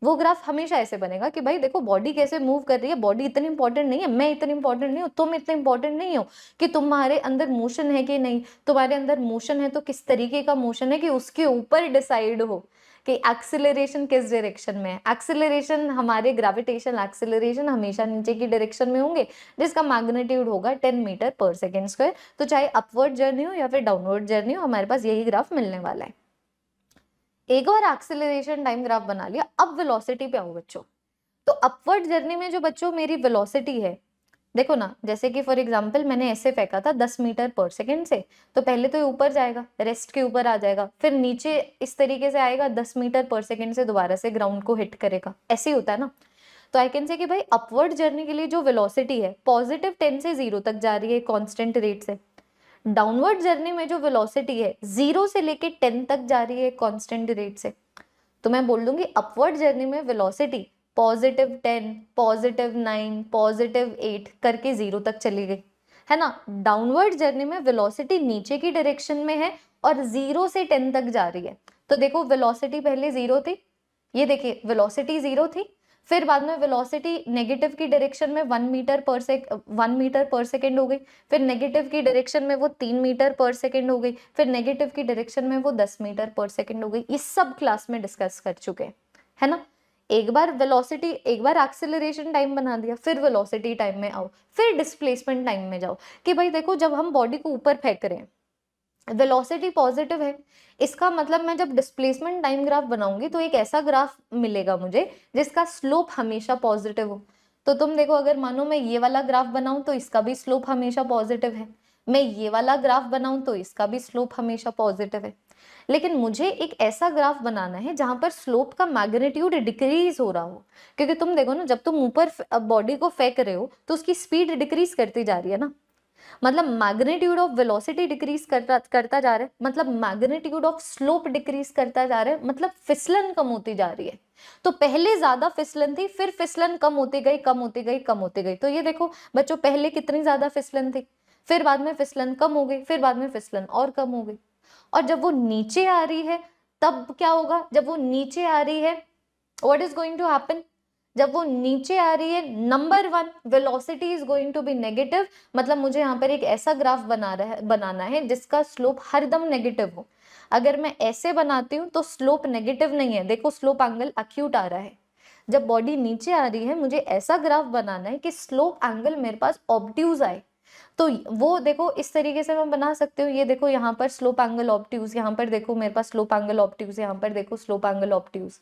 वो ग्राफ हमेशा ऐसे बनेगा कि भाई देखो बॉडी कैसे मूव कर रही है, बॉडी इतनी इंपॉर्टेंट नहीं है, मैं इतनी इंपॉर्टेंट नहीं हूँ, तुम इतने इंपॉर्टेंट नहीं हो कि तुम्हारे अंदर मोशन है कि नहीं। तुम्हारे अंदर मोशन है तो किस तरीके का मोशन है कि उसके ऊपर डिसाइड हो कि एक्सेलरेशन किस डायरेक्शन में है। एक्सेलरेशन, हमारे ग्रेविटेशनल एक्सेलरेशन हमेशा नीचे की डायरेक्शन में होंगे, जिसका मैग्नीट्यूड होगा 10 मीटर पर सेकेंड स्क्वायर। तो चाहे अपवर्ड जर्नी हो या फिर डाउनवर्ड जर्नी हो, हमारे पास यही ग्राफ मिलने वाला है। एक बार एक्सेलरेशन टाइम ग्राफ बना लिया, अब वेलोसिटी पे आओ बच्चों। तो अपवर्ड जर्नी में जो बच्चों मेरी वेलोसिटी है, देखो ना, जैसे कि फॉर एग्जांपल मैंने ऐसे फेंका था 10 मीटर पर सेकंड से, तो पहले तो ये ऊपर जाएगा, रेस्ट के ऊपर आ जाएगा, फिर नीचे इस तरीके से आएगा, 10 मीटर पर सेकंड से दोबारा से ग्राउंड को हिट करेगा, ऐसे ही होता है ना। तो आई कैन से कि भाई अपवर्ड जर्नी के लिए जो वेलोसिटी है पॉजिटिव 10 से 0 तक जा रही है कांस्टेंट रेट से, डाउनवर्ड जर्नी में जो वेलोसिटी है 0 से लेके 10 तक जा रही है कांस्टेंट रेट से। तो मैं बोल दूंगी अपवर्ड जर्नी में वेलोसिटी +10, +9, +8 करके 0 तक चली गई, है ना। डाउनवर्ड जर्नी में वेलोसिटी नीचे की डायरेक्शन में है और 0 से 10 तक जा रही है। तो देखो वेलोसिटी पहले 0 थी, ये देखिए वेलोसिटी 0 थी, फिर बाद में वेलोसिटी नेगेटिव की डायरेक्शन में 1 मीटर पर सेकेंड हो गई, फिर नेगेटिव की डायरेक्शन में वो 3 मीटर पर सेकेंड हो गई, फिर नेगेटिव की डायरेक्शन में वो 10 मीटर पर सेकेंड हो गई। ये सब क्लास में डिस्कस कर चुके हैं, है ना। एक बार वेलोसिटी, एक बार एक्सेलरेशन टाइम बना दिया, फिर वेलोसिटी टाइम में आओ, फिर डिस्प्लेसमेंट टाइम में जाओ कि भाई देखो जब हम बॉडी को ऊपर फेंक रहे हैं वेलोसिटी पॉजिटिव है, इसका मतलब मैं जब डिस्प्लेसमेंट टाइम ग्राफ बनाऊंगी तो एक ऐसा ग्राफ मिलेगा मुझे जिसका स्लोप हमेशा पॉजिटिव हो। तो तुम देखो अगर मानो मैं ये वाला ग्राफ बनाऊं तो इसका भी स्लोप हमेशा पॉजिटिव है, मैं ये वाला ग्राफ बनाऊं तो इसका भी स्लोप हमेशा पॉजिटिव है। लेकिन मुझे एक ऐसा ग्राफ बनाना है जहां पर स्लोप का मैग्नीट्यूड डिक्रीज हो रहा हो, क्योंकि तुम देखो ना जब तुम ऊपर बॉडी को फेंक रहे हो तो उसकी स्पीड डिक्रीज करती जा रही है ना, मतलब मैग्नीट्यूड ऑफ वेलोसिटी डिक्रीज करता जा रहा है, मतलब मैग्नीट्यूड ऑफ स्लोप डिक्रीज करता जा रहा है, मतलब फिसलन कम होती जा रही है। तो पहले ज्यादा फिसलन थी, फिर फिसलन कम होती गई, कम होती गई, कम होती गई। तो ये देखो बच्चों पहले कितनी ज्यादा फिसलन थी, फिर बाद में फिसलन कम हो गई, फिर बाद में फिसलन और कम हो गई। और जब वो नीचे आ रही है तब क्या होगा, जब वो नीचे आ रही है what is going to happen, जब वो नीचे आ रही है number 1 velocity is going to be negative, मतलब मुझे यहाँ पर एक ऐसा ग्राफ बनाना है जिसका स्लोप हरदम नेगेटिव हो। अगर मैं ऐसे बनाती हूँ तो स्लोप नेगेटिव नहीं है, देखो स्लोप एंगल एक्यूट आ रहा है। जब बॉडी नीचे आ रही है मुझे ऐसा ग्राफ बनाना है कि स्लोप एंगल मेरे पास ऑब्ट्यूज आए। तो वो देखो इस तरीके से मैं बना सकती हूँ, ये देखो यहाँ पर स्लोप एंगल ऑब्ट्यूज, यहाँ पर देखो मेरे पास स्लोप एंगल ऑब्ट्यूज, यहाँ पर देखो स्लोप एंगल ऑब्ट्यूज।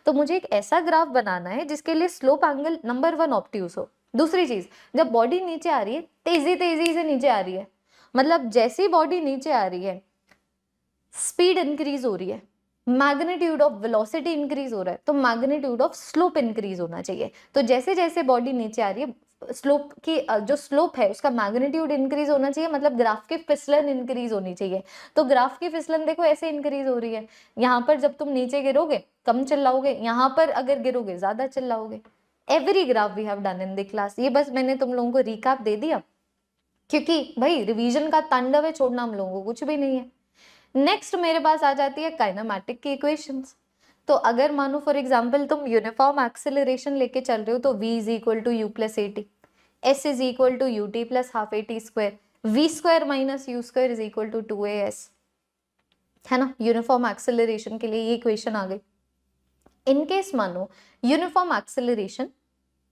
तो मुझे एक ऐसा ग्राफ बनाना है जिसके लिए स्लोप एंगल नंबर 1 ऑब्ट्यूज हो। दूसरी चीज, जब बॉडी नीचे आ रही है तेजी तेजी से नीचे आ रही है, मतलब जैसी बॉडी नीचे आ रही है स्पीड इंक्रीज हो रही है, मैग्नीट्यूड ऑफ वेलोसिटी इंक्रीज हो रहा है, तो मैग्नीट्यूड ऑफ स्लोप इंक्रीज होना चाहिए। तो जैसे जैसे बॉडी नीचे आ रही है स्लोप की जो स्लोप है उसका मैग्नीट्यूड इंक्रीज होना चाहिए, मतलब ग्राफ की फिसलन इंक्रीज होनी चाहिए। तो ग्राफ की फिसलन देखो ऐसे इंक्रीज हो रही है, यहाँ पर जब तुम नीचे गिरोगे कम चिल्लाओगे, यहाँ पर अगर गिरोगे ज्यादा चिल्लाओगे। Every graph we have done in the class, ये बस मैंने तुम लोगों को रिकैप दे दिया, क्योंकि भाई रिवीजन का तांडव है, छोड़ना हम लोगों को कुछ भी नहीं है। नेक्स्ट मेरे पास आ जाती है काइनेमैटिक की इक्वेशंस। तो अगर मानो फॉर एग्जांपल तुम यूनिफॉर्म एक्सेलरेशन लेके चल रहे हो तो v is equal to U plus A T, S is equal to U T plus half A T square, V square minus U square is equal to 2as, है ना। Uniform acceleration के लिए ये इक्वेशन आ गई। In case मानो uniform acceleration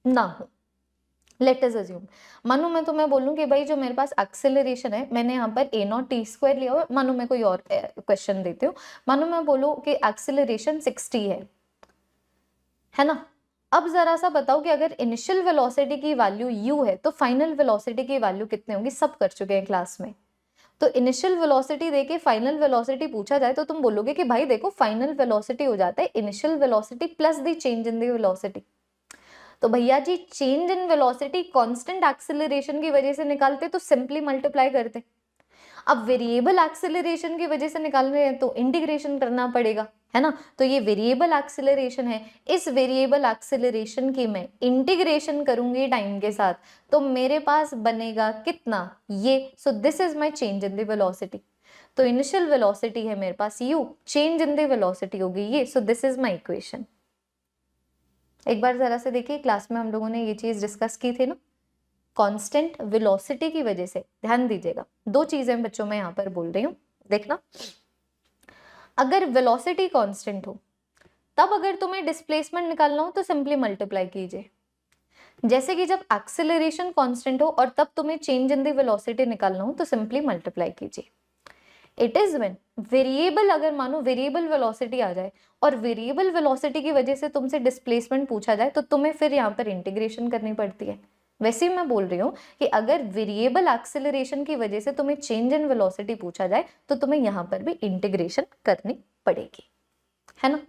ना हो, let us assume, मानो मैं तुम्हें बोलूं कि भाई जो मेरे पास एक्सेलरेशन है मैंने यहाँ पर a नॉट टी स्क्वायर लिया हुआ, मानो मैं कोई और क्वेश्चन देती हूँ, मानो मैं बोलूं कि एक्सेलरेशन 60 है ना। अब जरा सा बताओ कि अगर इनिशियल वेलोसिटी की वैल्यू u है तो फाइनल वेलोसिटी की वैल्यू कितनी होगी, सब कर चुके हैं क्लास में। तो इनिशियल वेलोसिटी देके फाइनल वेलोसिटी पूछा जाए तो तुम बोलोगे कि भाई देखो फाइनल वेलोसिटी हो जाता है initial velocity plus the change in the velocity. तो भैया जी change in velocity constant acceleration की वजह से निकालते तो सिंपली मल्टीप्लाई करते, अब वेरिएबल एक्सेलरेशन की वजह से निकाल रहे हैं तो इंटीग्रेशन करना पड़ेगा, है ना। तो ये वेरिएबल एक्सेलरेशन है, इस वेरिएबल एक्सेलरेशन की मैं इंटीग्रेशन करूंगी टाइम के साथ तो मेरे पास बनेगा कितना ये, so this is my change in the velocity. तो इनिशियल वेलोसिटी है मेरे पास u, change in the velocity होगी ये, so this is my equation. एक बार जरा से देखिए क्लास में हम लोगों ने ये चीज डिस्कस की थी ना, कांस्टेंट वेलोसिटी की वजह से, ध्यान दीजिएगा दो चीजें बच्चों मैं यहाँ पर बोल रही हूँ, देखना। अगर वेलोसिटी कांस्टेंट हो तब अगर तुम्हें डिस्प्लेसमेंट निकालना हो तो सिंपली मल्टीप्लाई कीजिए, जैसे कि जब एक्सेलरेशन कांस्टेंट हो और तब तुम्हें चेंज इन द वेलोसिटी निकालना हो तो सिंपली मल्टीप्लाई कीजिए। इट इज व्हेन वेरिएबल, अगर मानो वेरिएबल वेलोसिटी आ जाए और वेरिएबल वेलोसिटी की वजह से तुमसे डिस्प्लेसमेंट पूछा जाए तो तुम्हें फिर यहाँ पर इंटीग्रेशन करनी पड़ती है, वैसे ही मैं बोल रही हूँ कि अगर वेरिएबल एक्सेलरेशन की वजह से तुम्हें चेंज इन वेलोसिटी पूछा जाए तो तुम्हें यहाँ पर भी इंटीग्रेशन करनी पड़ेगी, है ना।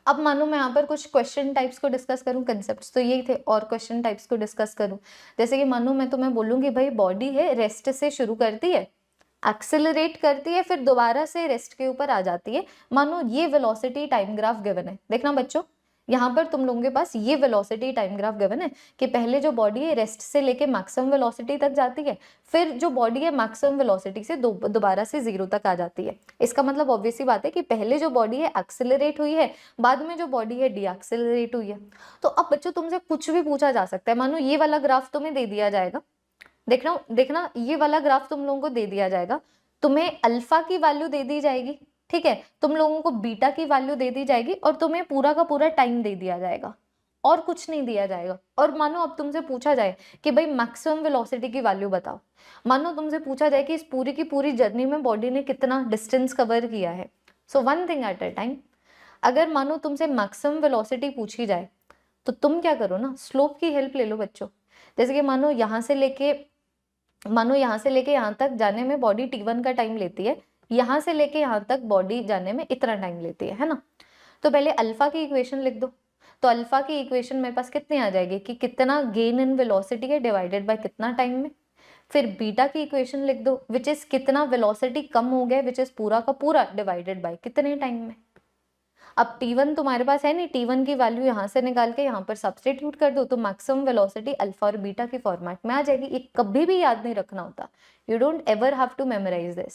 अब मानो मैं यहाँ पर कुछ क्वेश्चन टाइप्स को डिस्कस करूँ, कंसेप्ट्स तो यही थे, और क्वेश्चन टाइप्स को डिस्कस करूँ। जैसे कि मानो मैं तुम्हें बोलूँगी भाई बॉडी है, रेस्ट से शुरू करती है, एक्सेलरेट करती है, फिर दोबारा से रेस्ट के ऊपर आ जाती है। मानो ये वेलोसिटी टाइम ग्राफ गिवन है। देखना बच्चों, यहाँ पर तुम लोगों के पास ये वेलोसिटी टाइम ग्राफ गिवन है कि पहले जो बॉडी है रेस्ट से लेके मैक्सिमम वेलोसिटी तक जाती है, फिर जो बॉडी है मैक्सिमम वेलोसिटी से दोबारा से जीरो तक आ जाती है। इसका मतलब ऑब्वियस सी बात है कि पहले जो बॉडी है एक्सेलरेट हुई है, बाद में जो बॉडी है डीएक्सेलरेट हुई है। तो अब बच्चों तुमसे कुछ भी पूछा जा सकता है। मानो ये वाला ग्राफ तुम्हें दे दिया जाएगा, देखना ये वाला ग्राफ तुम लोगों को दे दिया जाएगा, तुम्हें अल्फा की वैल्यू दे दी जाएगी, ठीक है, तुम लोगों को बीटा की वैल्यू दे दी जाएगी, और तुम्हें पूरा का पूरा टाइम दे दिया जाएगा, और कुछ नहीं दिया जाएगा। और मानो अब तुमसे पूछा जाए कि भाई मैक्सिमम वेलोसिटी की वैल्यू बताओ, मानो तुमसे पूछा जाए कि इस पूरी की पूरी जर्नी में बॉडी ने कितना डिस्टेंस कवर किया है। So one thing at a time, अगर मानो तुमसे मैक्सिमम वेलोसिटी पूछी जाए तो तुम क्या करो ना, स्लोप की हेल्प ले लो बच्चों। जैसे कि मानो यहाँ से लेके यहाँ तक जाने में बॉडी t1 का टाइम लेती है, यहाँ से लेके यहाँ तक बॉडी जाने में इतना टाइम लेती है ना। तो पहले अल्फा की इक्वेशन लिख दो। तो अल्फा की इक्वेशन मेरे पास कितनी आ जाएगी कि कितना गेन इन वेलोसिटी है डिवाइडेड बाय कितना टाइम में। फिर बीटा की इक्वेशन लिख दो, विच इज कितना वेलोसिटी कम हो गया, विच इज पूरा का पूरा डिवाइडेड बाय कितने टाइम में। अब T1 तुम्हारे पास है नहीं, T1 की वैल्यू यहाँ से निकाल के यहाँ पर सब्सटीट्यूट कर दो तो मैक्सिमम वेलोसिटी अल्फा और बीटा के फॉर्मेट में आ जाएगी। ये कभी भी याद नहीं रखना होता, you don't ever have to memorize this.